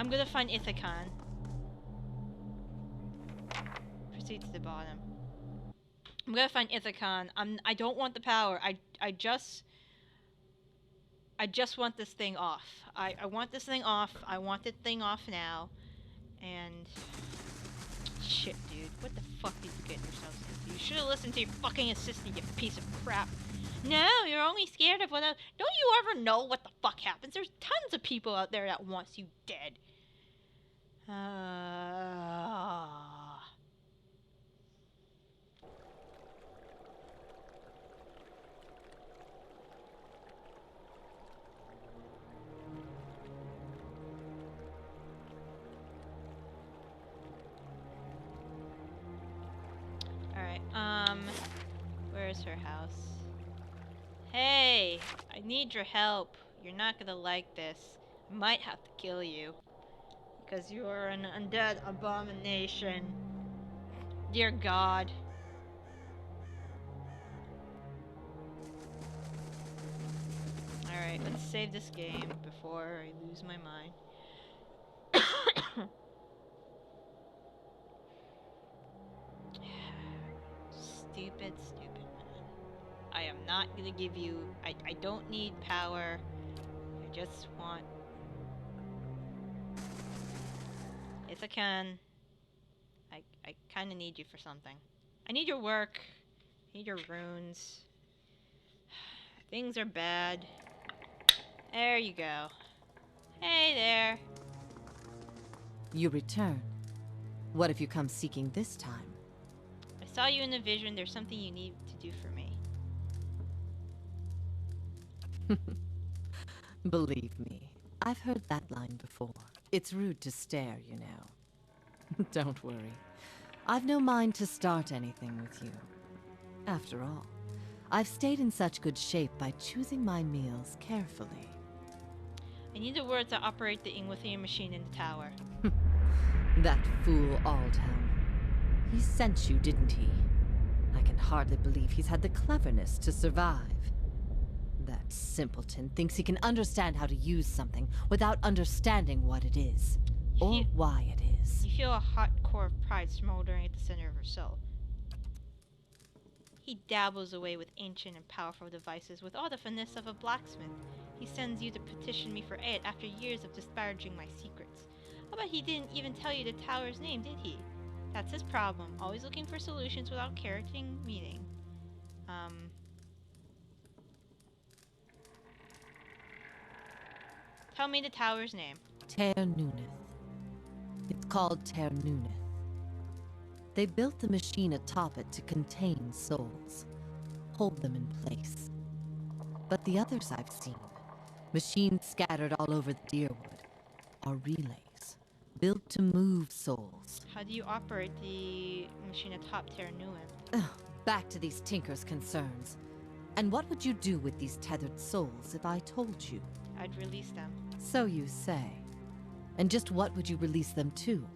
I'm gonna find Ithacon. Proceed to the bottom. I'm gonna find Ithacon. I don't want the power. I just want this thing off. I want this thing off. I want this thing off now. And shit, dude. What the fuck did you get yourselves into? You should have listened to your fucking assistant, you piece of crap. No, you're only scared of what else. Don't you ever know what the fuck happens? There's tons of people out there that wants you dead. Alright, where's her house? Hey, I need your help. You're not gonna like this. I might have to kill you. Because you are an undead abomination. Dear God. Alright, let's save this game before I lose my mind. Stupid, stupid man. I am not gonna give you... I don't need power. I just want... Yes, I can. I kinda need you for something. I need your work. I need your runes. Things are bad. There you go. Hey there. You return. What if you come seeking this time? I saw you in a vision. There's something you need to do for me. Believe me, I've heard that line before. It's rude to stare, you know. Don't worry. I've no mind to start anything with you. After all, I've stayed in such good shape by choosing my meals carefully. I need the words to operate the Ingwithian machine in the tower. That fool Aldhelm. He sent you, didn't he? I can hardly believe he's had the cleverness to survive. That simpleton thinks he can understand how to use something without understanding what it is, or why it is. You feel a hot core of pride smoldering at the center of her soul. He dabbles away with ancient and powerful devices with all the finesse of a blacksmith. He sends you to petition me for aid after years of disparaging my secrets. How about he didn't even tell you the tower's name, did he? That's his problem, always looking for solutions without carrying meaning. Tell me the tower's name. Ternuneth. It's called Ternuneth. They built the machine atop it to contain souls, hold them in place. But the others I've seen, machines scattered all over the Deerwood, are relays, built to move souls. How do you operate the machine atop Ternuneth? Back to these tinkers' concerns. And what would you do with these tethered souls if I told you? I'd release them. So you say. And just what would you release them to?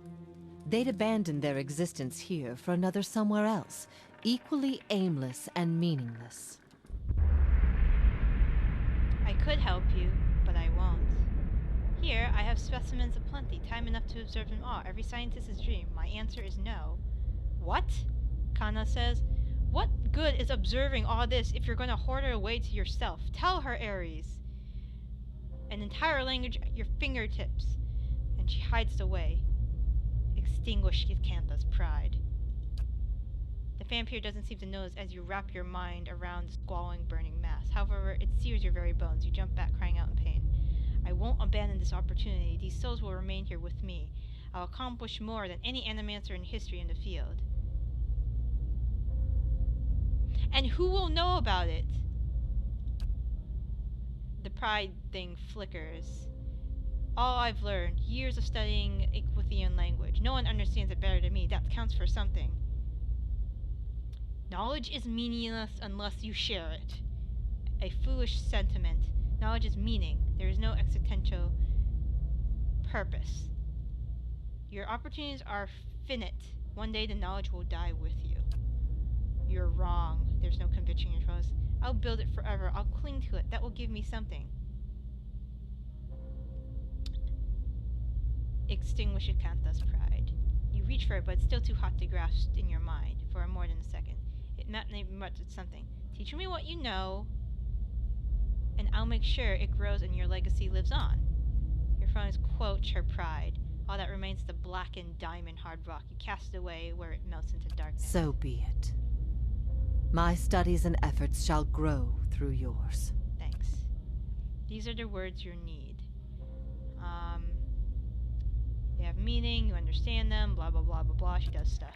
They'd abandon their existence here for another somewhere else, equally aimless and meaningless. I could help you, but I won't. Here, I have specimens aplenty, time enough to observe them all. Every scientist's dream. My answer is no. What? Kana says. What good is observing all this if you're going to hoard it away to yourself? Tell her, Ares. An entire language at your fingertips. And she hides away. Extinguish Kantha's pride. The vampire doesn't seem to notice as you wrap your mind around the squalling, burning mass. However, it sears your very bones. You jump back, crying out in pain. I won't abandon this opportunity. These souls will remain here with me. I'll accomplish more than any animancer in history in the field. And who will know about it? The pride thing flickers. All I've learned, years of studying Icewind language. No one understands it better than me. That counts for something. Knowledge is meaningless unless you share it. A foolish sentiment. Knowledge is meaning. There is no existential purpose. Your opportunities are finite. One day the knowledge will die with you. You're wrong. There's no conviction in your trust. I'll build it forever. I'll cling to it. That will give me something. extinguish Acantha's pride. You reach for it, but it's still too hot to grasp in your mind for more than a second. It muttered something. Teach me what you know, and I'll make sure it grows and your legacy lives on. Your friends quench her pride. All that remains is the blackened diamond hard rock. You cast it away where it melts into darkness. So be it. My studies and efforts shall grow through yours. Thanks. These are the words you need. They have meaning, you understand them, blah blah blah blah blah. She does stuff.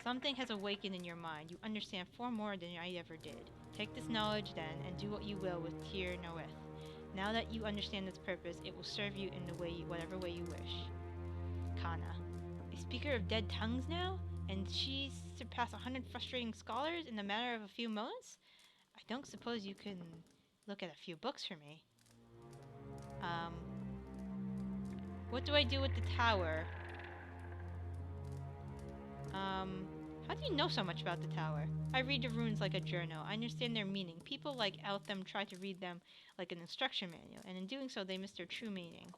Something has awakened in your mind. You understand far more than I ever did. Take this knowledge then, and do what you will with Tyr Noeth. Now that you understand its purpose, it will serve you in the way, whatever way you wish. Kana. A speaker of dead tongues now? And she surpassed 100 frustrating scholars in the matter of a few moments? I don't suppose you can look at a few books for me. What do I do with the tower? How do you know so much about the tower? I read the runes like a journal. I understand their meaning. People like Eltham try to read them like an instruction manual, and in doing so they miss their true meaning.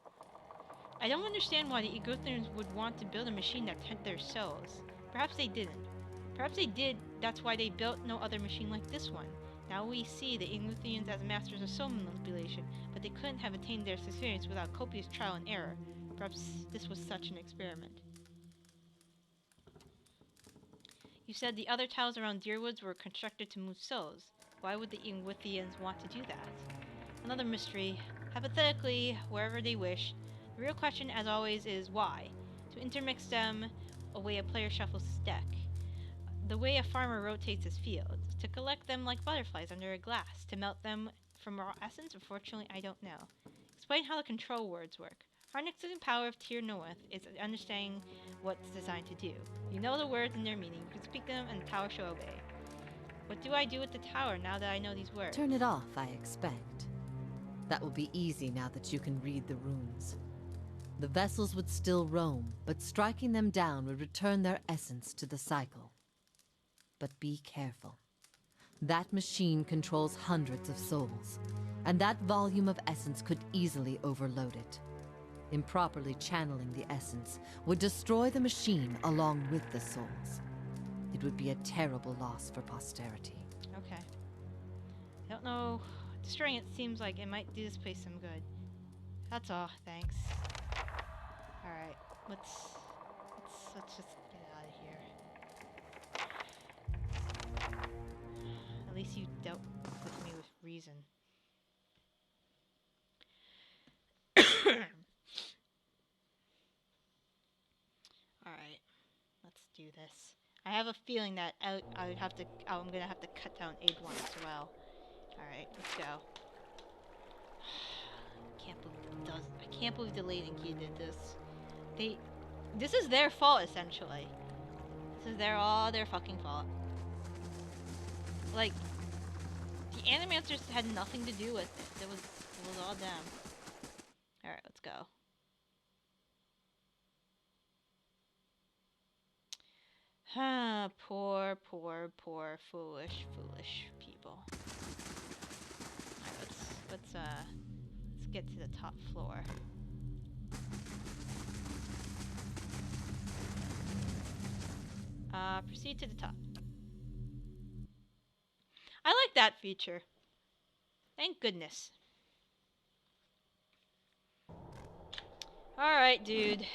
I don't understand why the Egotherians would want to build a machine that took their souls. Perhaps they didn't. Perhaps they did, that's why they built no other machine like this one. Now we see the Egotherians as masters of soul manipulation, but they couldn't have attained their experience without copious trial and error. Perhaps this was such an experiment. You said the other tiles around Deerwoods were constructed to move souls. Why would the Ingwithians want to do that? Another mystery. Hypothetically, wherever they wish. The real question, as always, is why? To intermix them, a way a player shuffles his deck. The way a farmer rotates his fields. To collect them like butterflies under a glass. To melt them from raw essence? Unfortunately, I don't know. Explain how the control words work. Harnessing the power of Tyr Noeth is understanding what it's designed to do. You know the words and their meaning. You can speak them and the tower shall obey. What do I do with the tower now that I know these words? Turn it off, I expect. That will be easy now that you can read the runes. The vessels would still roam, but striking them down would return their essence to the cycle. But be careful. That machine controls hundreds of souls, and that volume of essence could easily overload it. Improperly channeling the essence would destroy the machine along with the souls. It would be a terrible loss for posterity. Okay. I don't know. Destroying it seems like it might do this place some good. That's all. Thanks. Alright. Let's just get out of here. At least you dealt with me with reason. Alright, let's do this. I have a feeling that I'm gonna have to cut down aid 1 as well. Alright, let's go. I can't believe the Laden Key did this. This is their fault, essentially. This is all their fucking fault. Like, the Animancers had nothing to do with it. It was all them. Alright, let's go. Ah, poor, foolish people. Alright, let's get to the top floor. Proceed to the top. I like that feature. Thank goodness. Alright, dude.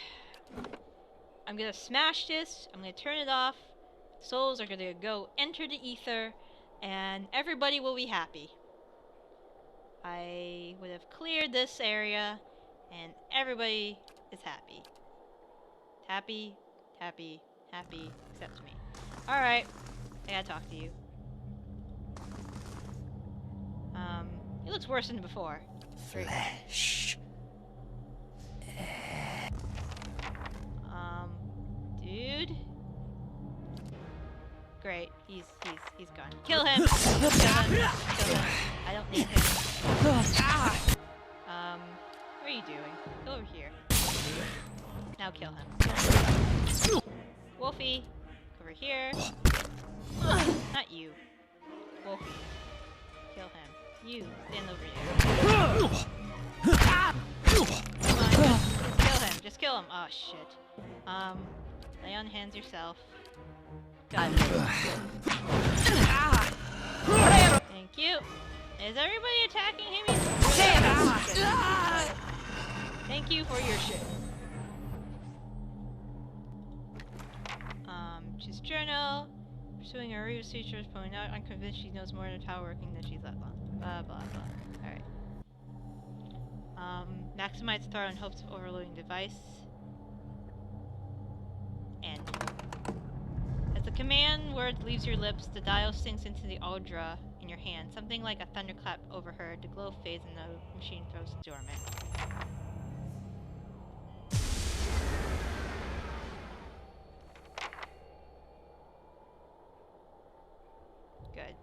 I'm gonna smash this. I'm gonna turn it off. Souls are gonna go enter the ether, and everybody will be happy. I would have cleared this area, and everybody is happy. Happy, except me. Alright, I gotta talk to you. It looks worse than before. Flesh. Dude. Great, he's gone. Kill him! Kill him! I don't need him. What are you doing? Go over here. Now kill him. Wolfie, over here. Not you. Wolfie. Kill him. You, stand over here. Come on, just kill him. Just kill him. Oh shit. Lay on hands yourself. Go. Thank you. Is everybody attacking him? Thank you for your shit. She's journal. Pursuing her research, pointing out, I'm convinced she knows more than tower working than she's let on. Blah blah blah. Alright. Maximize throw in hopes of overloading device. End. As the command word leaves your lips, the dial sinks into the Audra in your hand. Something like a thunderclap overheard. The glow fades and the machine throws dormant. Good.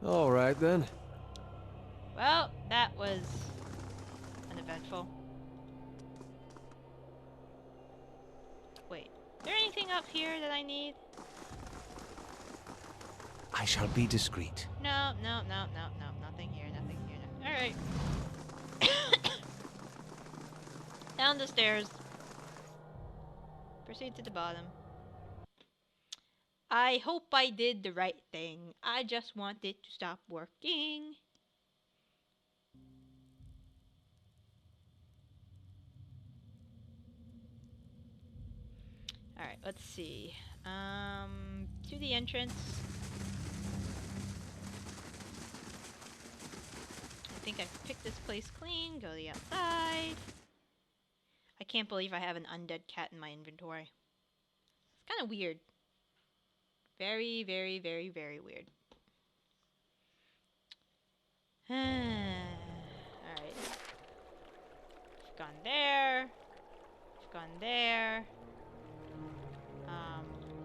All right then. Well, that was uneventful. Wait, is there anything up here that I need? I shall be discreet. No, nothing here, nothing here. Alright. Down the stairs. Proceed to the bottom. I hope I did the right thing. I just want it to stop working. Alright, let's see. To the entrance. I think I've picked this place clean. Go to the outside. I can't believe I have an undead cat in my inventory. It's kind of weird. Very, very, very, very weird. Alright. Gone there. Gone there.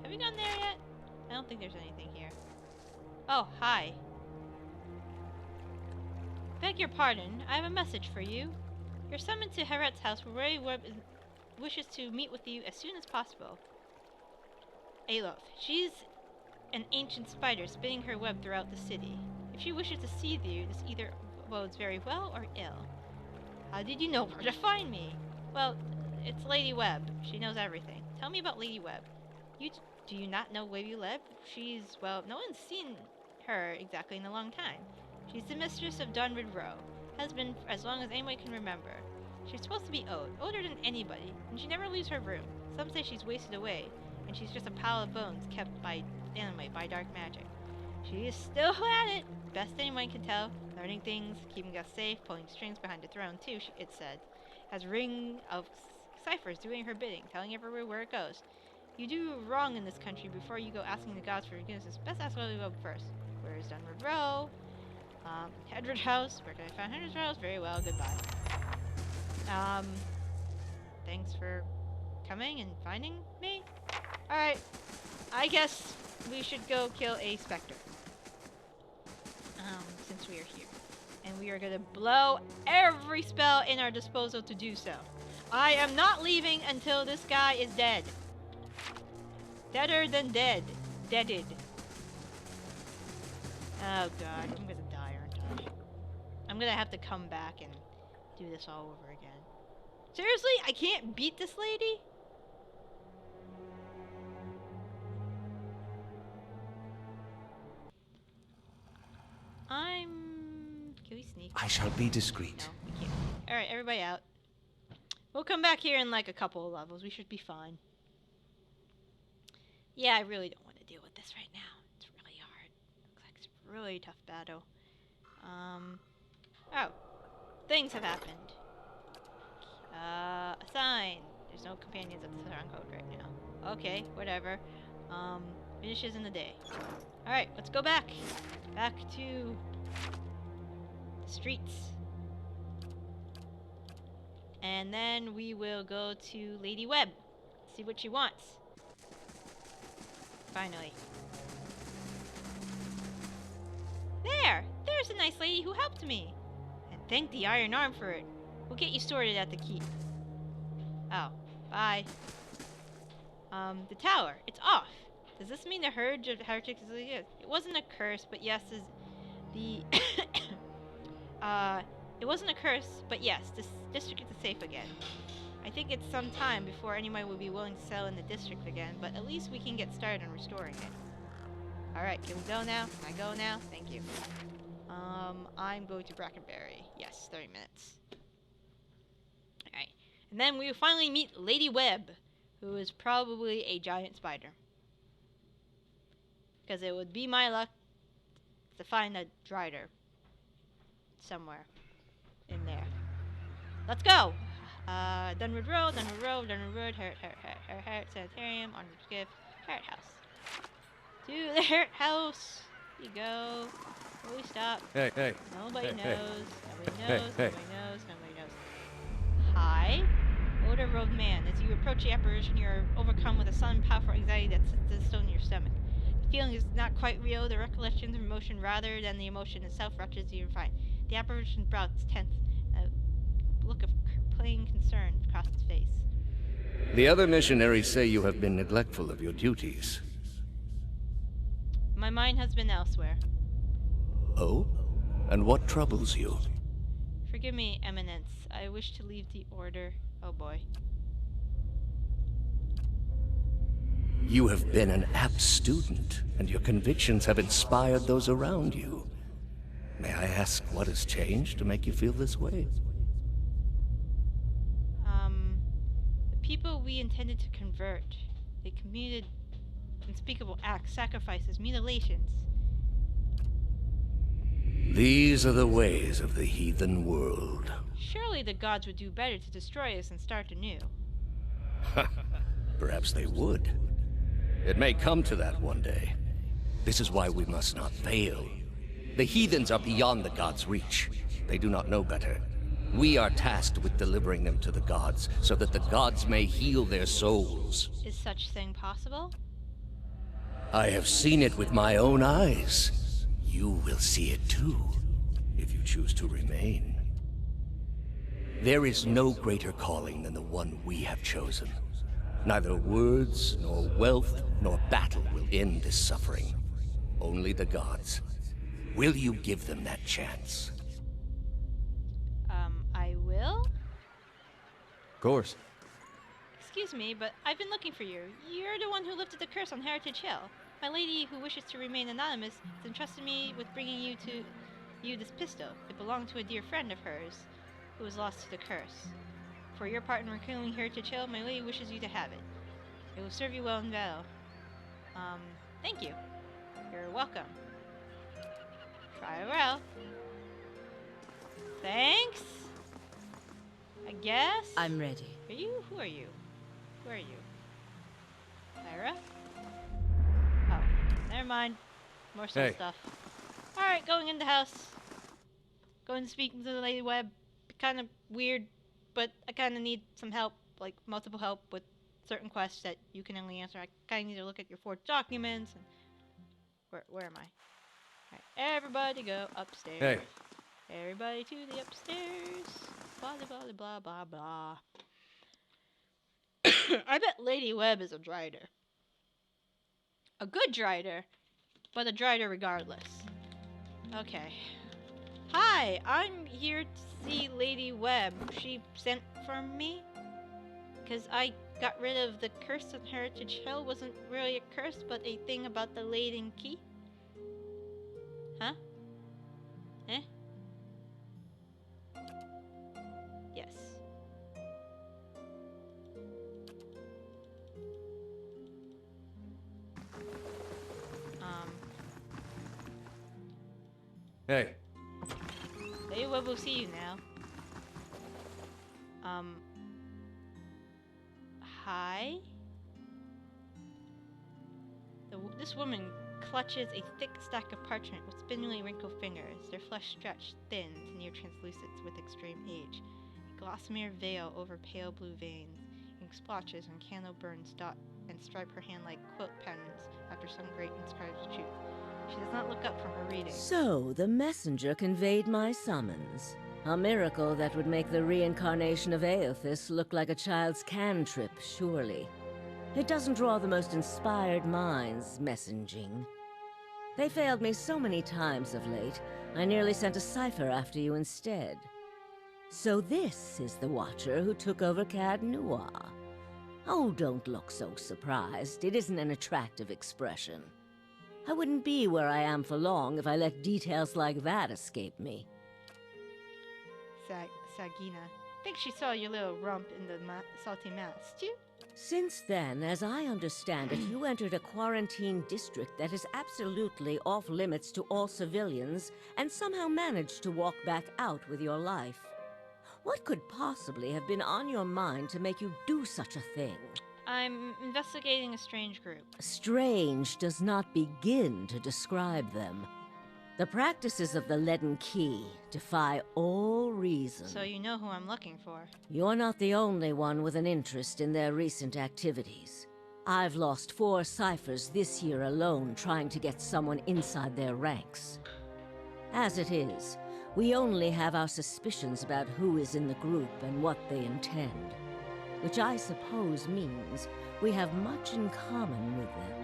Have we gone there yet? I don't think there's anything here. Oh, hi. Beg your pardon. I have a message for you. You're summoned to Heret's house where Webb wishes to meet with you as soon as possible. Alof. She's an ancient spider spinning her web throughout the city. If she wishes to see you, this either bodes very well or ill. How did you know where to find me? Well, it's Lady Webb. She knows everything. Tell me about Lady Webb. Do you not know Lady Webb? She's, well, no one's seen her exactly in a long time. She's the mistress of Dunwood Row. Has been for as long as anyone can remember. She's supposed to be older than anybody, and she never leaves her room. Some say she's wasted away, and she's just a pile of bones kept by animate by dark magic. She is still at it, best anyone can tell, learning things, keeping us safe, pulling strings behind the throne too, it said. Has a ring of ciphers doing her bidding, telling everywhere where it goes. You do wrong in this country before you go asking the gods for forgiveness. Best ask Lady Webb first. Where is Dunwood Row? Hedred House. Where can I find Hedred House? Very well, goodbye. Thanks for coming and finding me. Alright, I guess we should go kill a specter. Since we are here. And we are gonna blow every spell in our disposal to do so. I am not leaving until this guy is dead. Deader than dead. Deaded. Oh god, I'm gonna die, aren't I? I'm gonna have to come back and do this all over again. Seriously? I can't beat this lady? Can we sneak? I shall be discreet. No, we can't. Alright, everybody out. We'll come back here in like a couple of levels. We should be fine. Yeah, I really don't want to deal with this right now. It's really hard. Looks like it's a really tough battle. Oh. Things have happened. A sign. There's no companions at the stronghold right now. Okay, whatever. Finishes in the day. Alright, let's go back. Back to the streets. And then we will go to Lady Webb. See what she wants. Finally. There's a nice lady who helped me. And thank the Iron Arm for it. We'll get you sorted at the keep. Oh, bye. The tower. It's off. Does this mean the herd of heretics is it wasn't a curse, but yes, it wasn't a curse, but yes, this district is safe again. I think it's some time before anyone will be willing to settle in the district again, but at least we can get started on restoring it. Alright, can we go now? Can I go now? Thank you. I'm going to Brackenberry. Yes, 30 minutes. Alright. And then we will finally meet Lady Webb, who is probably a giant spider. Because it would be my luck to find a Drider somewhere in there. Let's go! Dunwood Road, Herritt Sanitarium, Onward Gift, Herritt House. To the Herritt House! Here you go. Will we stop? Hey. Nobody knows. Hey. Nobody Hey, knows. hey. Nobody knows. Nobody knows. Hi. Older robed man. As you approach the apparition, you are overcome with a sudden powerful anxiety that sits as a stone in your stomach. The feeling is not quite real. The recollections of emotion rather than the emotion itself ruptures you and find. The apparition's brow is tense. A look of plain concern across its face. The other missionaries say you have been neglectful of your duties. My mind has been elsewhere. Oh? And what troubles you? Forgive me, Eminence. I wish to leave the Order. Oh boy. You have been an apt student, and your convictions have inspired those around you. May I ask what has changed to make you feel this way? The people we intended to convert, they committed unspeakable acts, sacrifices, mutilations. These are the ways of the heathen world. Surely the gods would do better to destroy us and start anew. Perhaps they would. It may come to that one day. This is why we must not fail. The heathens are beyond the gods' reach. They do not know better. We are tasked with delivering them to the gods, so that the gods may heal their souls. Is such thing possible? I have seen it with my own eyes. You will see it too, if you choose to remain. There is no greater calling than the one we have chosen. Neither words, nor wealth, nor battle will end this suffering. Only the gods. Will you give them that chance? I will? Of course. Excuse me, but I've been looking for you. You're the one who lifted the curse on Heritage Hill. My lady, who wishes to remain anonymous, has entrusted me with bringing you this pistol. It belonged to a dear friend of hers, who was lost to the curse. For your part in rekindling Heritage Hill, my lady wishes you to have it. It will serve you well in battle. Thank you. You're welcome. Try well. Thanks? I guess? I'm ready. Are you? Who are you? Who are you? Lyra? Oh, never mind. More soul stuff. Alright, going in the house. Going to speak to the Lady Webb. Kind of weird, but I kind of need some help, like multiple help with certain quests that you can only answer. I kind of need to look at your forged documents. And where am I? Alright, everybody go upstairs. Hey. Everybody to the upstairs. Blah, blah, blah, blah, blah. I bet Lady Webb is a Drider. A good Drider, but a Drider regardless. Okay. Hi, I'm here to see Lady Webb. She sent for me? Because I got rid of the curse of Heritage Hill. Wasn't really a curse, but a thing about the Leiden Key. Huh? Eh? Yes. Hey. Lady Webb will see you now. Hi? This woman clutches a thick stack of parchment with spindly wrinkled fingers, their flesh stretched thin to near translucence with extreme age. A gossamer veil over pale blue veins, ink splotches and candle burns dot and stripe her hand like quilt patterns after some great inscribed truth. She does not look up from her reading. So, the messenger conveyed my summons. A miracle that would make the reincarnation of Aethys look like a child's cantrip, surely. It doesn't draw the most inspired minds, messaging. They failed me so many times of late, I nearly sent a cipher after you instead. So this is the Watcher who took over Cad Noir. Oh, don't look so surprised. It isn't an attractive expression. I wouldn't be where I am for long if I let details like that escape me. Sagina. Think she saw your little rump in the salty stew? Since then, as I understand it, you entered a quarantine district that is absolutely off limits to all civilians and somehow managed to walk back out with your life. What could possibly have been on your mind to make you do such a thing? I'm investigating a strange group. Strange does not begin to describe them. The practices of the Leaden Key defy all reason. So you know who I'm looking for. You're not the only one with an interest in their recent activities. I've lost 4 ciphers this year alone trying to get someone inside their ranks. As it is, we only have our suspicions about who is in the group and what they intend, which I suppose means we have much in common with them.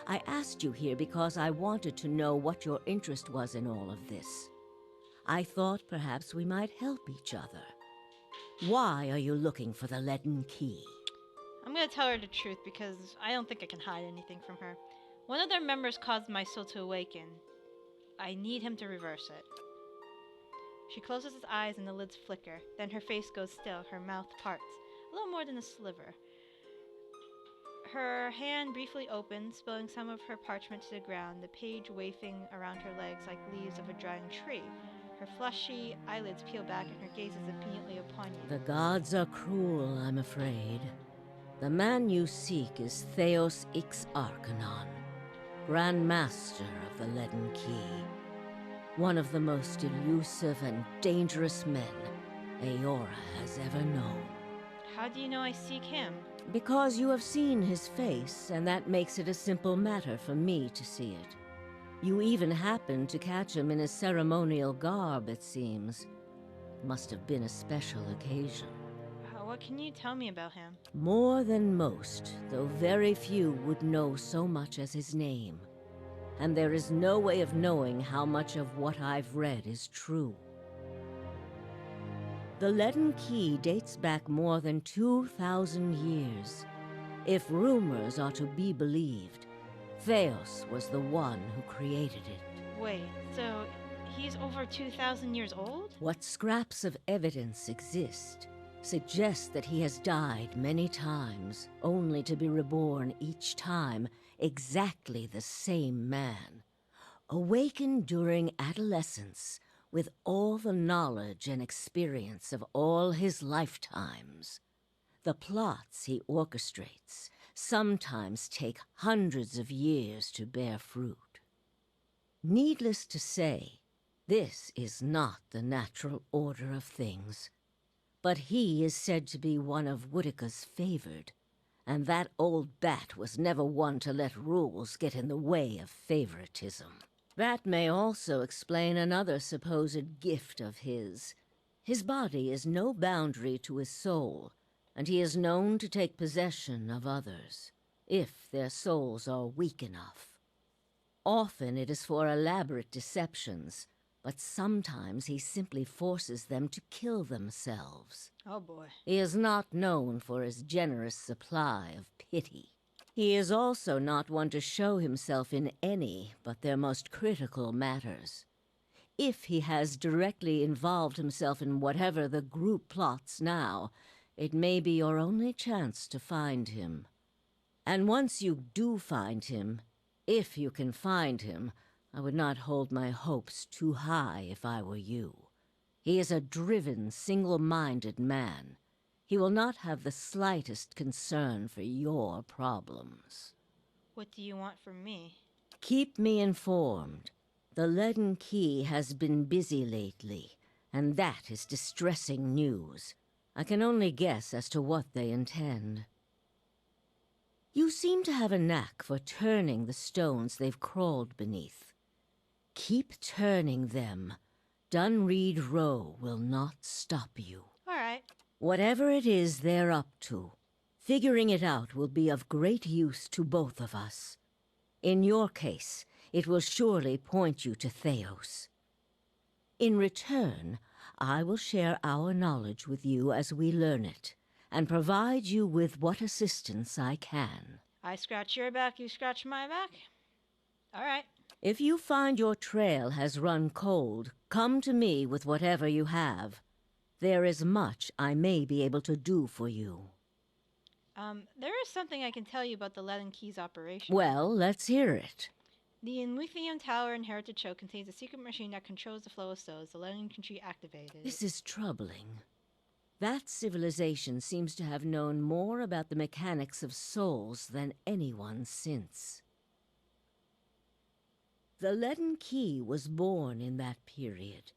I asked you here because I wanted to know what your interest was in all of this. I thought perhaps we might help each other. Why are you looking for the Leaden Key? I'm gonna tell her the truth because I don't think I can hide anything from her. One of their members caused my soul to awaken. I need him to reverse it. She closes his eyes and the lids flicker. Then her face goes still, her mouth parts, a little more than a sliver. Her hand briefly opens, spilling some of her parchment to the ground, the page wafting around her legs like leaves of a drying tree. Her fleshy eyelids peel back and her gaze is immediately upon you. The gods are cruel, I'm afraid. The man you seek is Theos Ix Arcanon, Grand Master of the Leaden Key. One of the most elusive and dangerous men Eora has ever known. How do you know I seek him? Because you have seen his face, and that makes it a simple matter for me to see it. You even happened to catch him in his ceremonial garb, it seems. Must have been a special occasion. What can you tell me about him? More than most, though very few would know so much as his name. And there is no way of knowing how much of what I've read is true. The Leaden Key dates back more than 2,000 years. If rumors are to be believed, Theos was the one who created it. Wait, so he's over 2,000 years old? What scraps of evidence exist suggest that he has died many times, only to be reborn each time exactly the same man. Awakened during adolescence, with all the knowledge and experience of all his lifetimes. The plots he orchestrates sometimes take hundreds of years to bear fruit. Needless to say, this is not the natural order of things. But he is said to be one of Woodica's favored, and that old bat was never one to let rules get in the way of favoritism. That may also explain another supposed gift of his. His body is no boundary to his soul, and he is known to take possession of others, if their souls are weak enough. Often it is for elaborate deceptions, but sometimes he simply forces them to kill themselves. Oh boy. He is not known for his generous supply of pity. He is also not one to show himself in any but their most critical matters. If he has directly involved himself in whatever the group plots now, it may be your only chance to find him. And once you do find him, if you can find him, I would not hold my hopes too high if I were you. He is a driven, single-minded man. He will not have the slightest concern for your problems. What do you want from me? Keep me informed. The Leaden Key has been busy lately, and that is distressing news. I can only guess as to what they intend. You seem to have a knack for turning the stones they've crawled beneath. Keep turning them. Dunreed Row will not stop you. All right. Whatever it is they're up to, figuring it out will be of great use to both of us. In your case, it will surely point you to Theos. In return, I will share our knowledge with you as we learn it, and provide you with what assistance I can. I scratch your back, you scratch my back? Alright. If you find your trail has run cold, come to me with whatever you have. There is much I may be able to do for you. There is something I can tell you about the Leaden Keys operation. Well, let's hear it. The Elusive Tower in Heritage Show contains a secret machine that controls the flow of souls. The Leaden can be activated. This is troubling. That civilization seems to have known more about the mechanics of souls than anyone since. The Leaden Key was born in that period.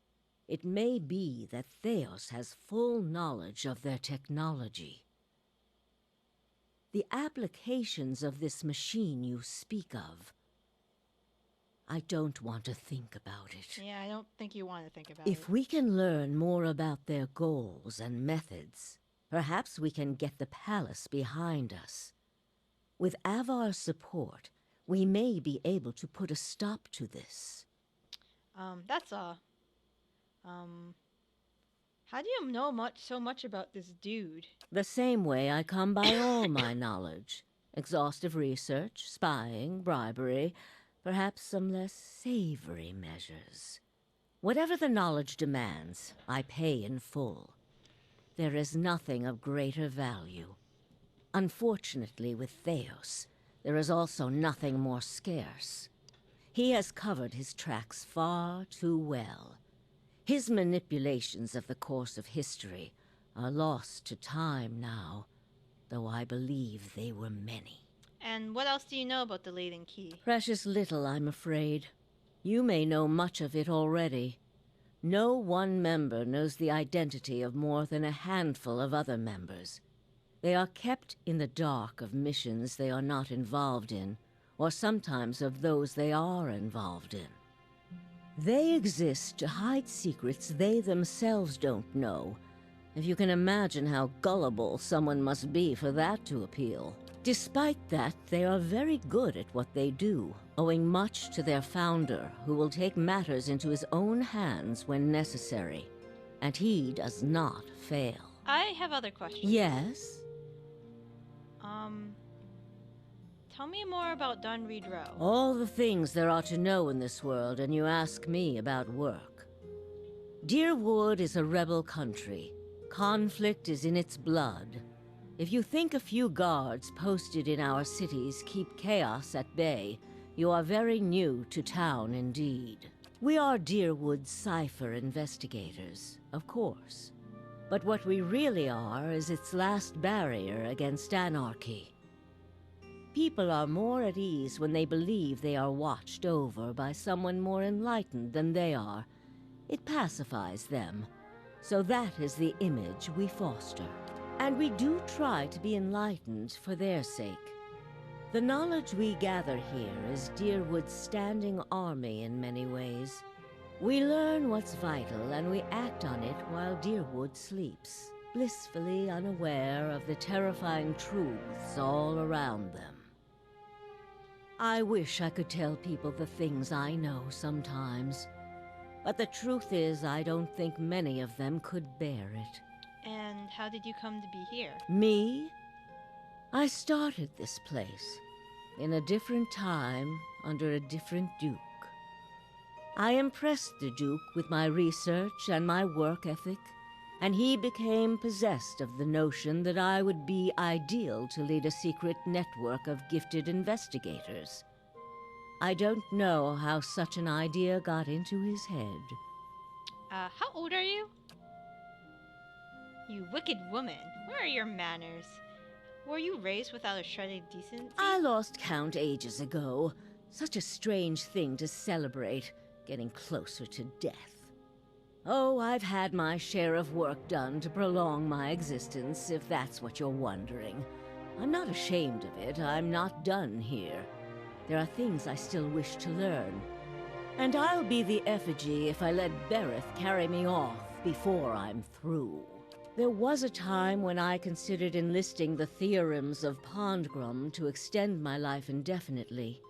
It may be that Theos has full knowledge of their technology. The applications of this machine you speak of, I don't want to think about it. Yeah, I don't think you want to think about it. If we can learn more about their goals and methods, perhaps we can get the palace behind us. With Avar's support, we may be able to put a stop to this. That's all. How do you know so much about this dude? The same way I come by all my knowledge. Exhaustive research, spying, bribery, perhaps some less savory measures. Whatever the knowledge demands, I pay in full. There is nothing of greater value. Unfortunately, with Theos, there is also nothing more scarce. He has covered his tracks far too well. His manipulations of the course of history are lost to time now, though I believe they were many. And what else do you know about the Leaden Key? Precious little, I'm afraid. You may know much of it already. No one member knows the identity of more than a handful of other members. They are kept in the dark of missions they are not involved in, or sometimes of those they are involved in. They exist to hide secrets they themselves don't know, if you can imagine how gullible someone must be for that to appeal. Despite that, they are very good at what they do, owing much to their founder, who will take matters into his own hands when necessary. And he does not fail. I have other questions. Yes? Tell me more about Dunreed Row. All the things there are to know in this world, and you ask me about work. Deerwood is a rebel country. Conflict is in its blood. If you think a few guards posted in our cities keep chaos at bay, you are very new to town indeed. We are Deerwood's cipher investigators, of course. But what we really are is its last barrier against anarchy. People are more at ease when they believe they are watched over by someone more enlightened than they are. It pacifies them. So that is the image we foster. And we do try to be enlightened for their sake. The knowledge we gather here is Deerwood's standing army in many ways. We learn what's vital and we act on it while Deerwood sleeps, blissfully unaware of the terrifying truths all around them. I wish I could tell people the things I know sometimes, but the truth is I don't think many of them could bear it. And how did you come to be here? Me? I started this place, in a different time, under a different duke. I impressed the duke with my research and my work ethic, and he became possessed of the notion that I would be ideal to lead a secret network of gifted investigators. I don't know how such an idea got into his head. How old are you? You wicked woman. Where are your manners? Were you raised without a shred of decency? I lost count ages ago. Such a strange thing to celebrate, getting closer to death. Oh, I've had my share of work done to prolong my existence, if that's what you're wondering. I'm not ashamed of it. I'm not done here. There are things I still wish to learn. And I'll be the effigy if I let Bereth carry me off before I'm through. There was a time when I considered enlisting the theorems of Pondgrum to extend my life indefinitely.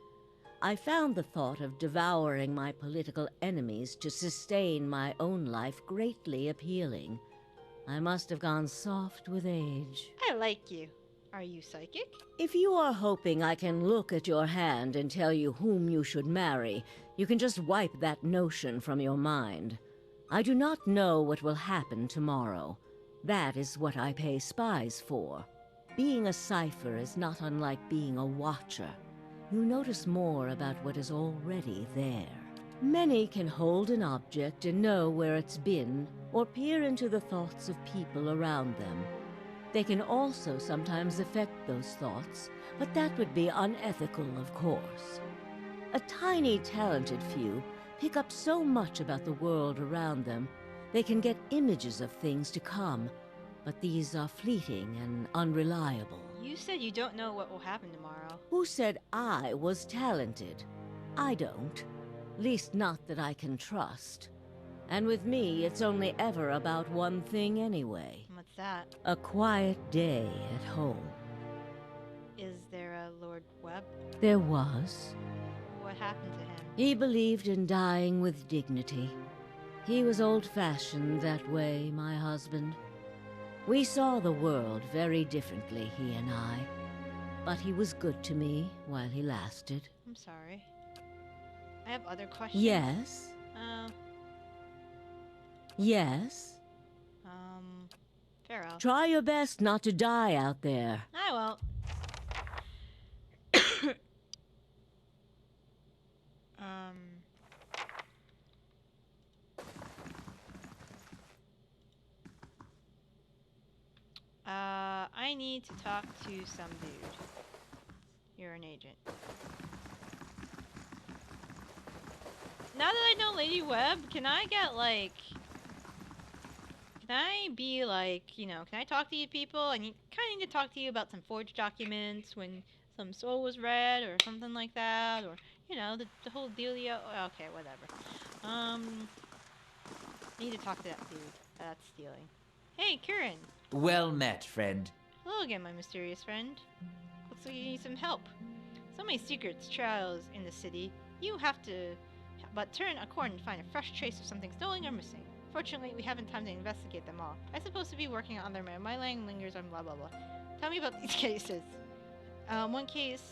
I found the thought of devouring my political enemies to sustain my own life greatly appealing. I must have gone soft with age. I like you. Are you psychic? If you are hoping I can look at your hand and tell you whom you should marry, you can just wipe that notion from your mind. I do not know what will happen tomorrow. That is what I pay spies for. Being a cipher is not unlike being a watcher. You notice more about what is already there. Many can hold an object and know where it's been, or peer into the thoughts of people around them. They can also sometimes affect those thoughts, but that would be unethical, of course. A tiny, talented few pick up so much about the world around them, they can get images of things to come, but these are fleeting and unreliable. You said you don't know what will happen tomorrow. Who said I was talented? I don't. Least not that I can trust. And with me, it's only ever about one thing anyway. What's that? A quiet day at home. Is there a Lord Webb? There was. What happened to him? He believed in dying with dignity. He was old-fashioned that way, my husband. We saw the world very differently, he and I. But he was good to me while he lasted. I'm sorry. I have other questions. Yes? Yes? Pharaoh. Try your best not to die out there. I won't. I need to talk to some dude. You're an agent. Now that I know Lady Webb, can I get like... Can I be like, you know, can I talk to you people? I kind of need to talk to you about some forged documents when some soul was read or something like that, or, you know, the whole dealio. Okay, whatever. I need to talk to that dude. That's stealing. Hey, Kieran. Well met, friend. Hello again, my mysterious friend. Looks like you need some help. So many secrets, trials in the city. You have to but turn a corner and find a fresh trace of something stolen or missing. Fortunately, we haven't time to investigate them all. I'm supposed to be working on their matter. My lang lingers on blah blah blah. Tell me about these cases. One case...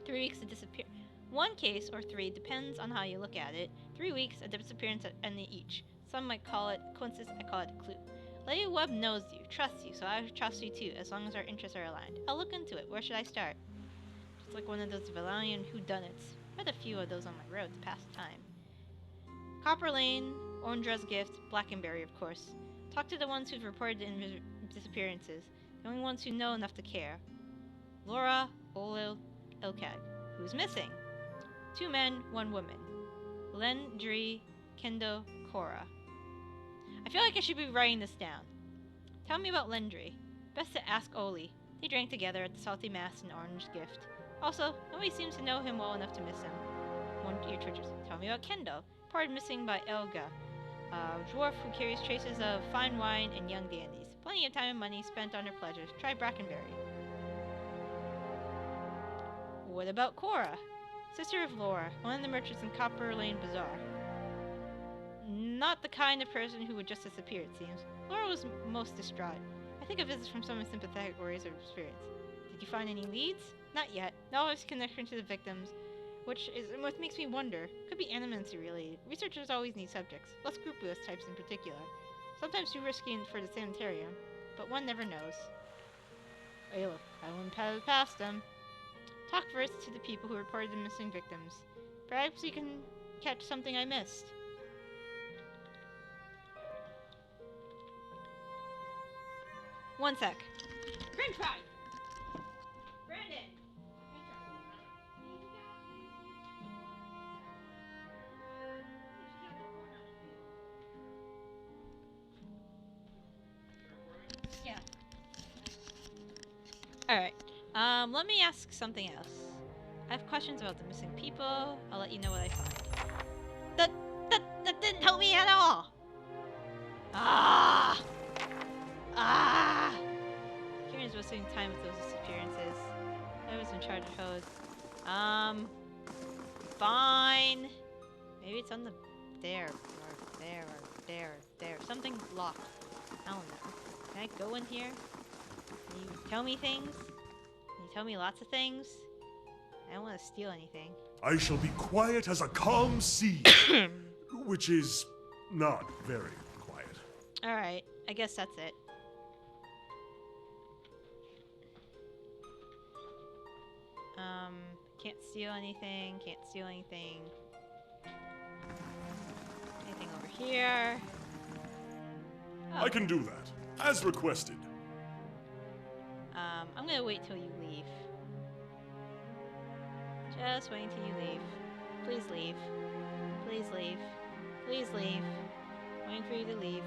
3 weeks to disappear. One case, or 3, depends on how you look at it. 3 weeks, a disappearance at any each. Some might call it coincidence, I call it a clue. Lady Webb knows you, trusts you, so I trust you too, as long as our interests are aligned. I'll look into it. Where should I start? Just like one of those Valerian whodunits. Read a few of those on my road to pass time. Copper Lane, Orange Dress Gift, Blackenberry, of course. Talk to the ones who've reported disappearances, the only ones who know enough to care. Laura, Olil, Elkad. Who's missing? 2 men, 1 woman. Lendry, Kendo, Cora. I feel like I should be writing this down. Tell me about Lendry. Best to ask Oli. They drank together at the Salty Mass and Orange Gift. Also, nobody seems to know him well enough to miss him. One ear twitchers. Tell me about Kendo. Reported missing by Elga, a dwarf who carries traces of fine wine and young dandies. Plenty of time and money spent on her pleasures. Try Brackenberry. What about Cora? Sister of Laura, one of the merchants in Copper Lane Bazaar. Not the kind of person who would just disappear, it seems. Laura was most distraught. I think a visit from someone sympathetic or raise her experience. Did you find any leads? Not yet. No obvious connection to the victims, which makes me wonder. Could be animancy related. Researchers always need subjects, less scrupulous types in particular. Sometimes too risky for the sanitarium, but one never knows. Hey look, I wouldn't pass past them. Talk first to the people who reported the missing victims. Perhaps you can catch something I missed. One sec. French fry! Brandon! Yeah. Alright. Let me ask something else. I have questions about the missing people. I'll let you know what I find. That didn't help me at all! Kieran's wasting time with those disappearances. There was some charger hose. Fine. Maybe it's on the there or there or there or there. Something locked. I don't know. Can I go in here? Can you tell me things? Can you tell me lots of things? I don't want to steal anything. I shall be quiet as a calm sea, which is not very quiet. Alright, I guess that's it. Can't steal anything, can't steal anything. Anything over here? Oh. I can do that, as requested. I'm gonna wait till you leave. Just waiting till you leave. Please leave. Please leave. Please leave. Waiting for you to leave.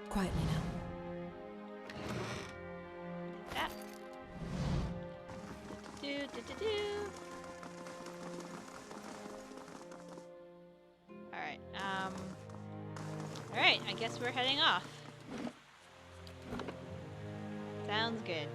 Quietly now. That. Do. Alright, alright, I guess we're heading off. Sounds good.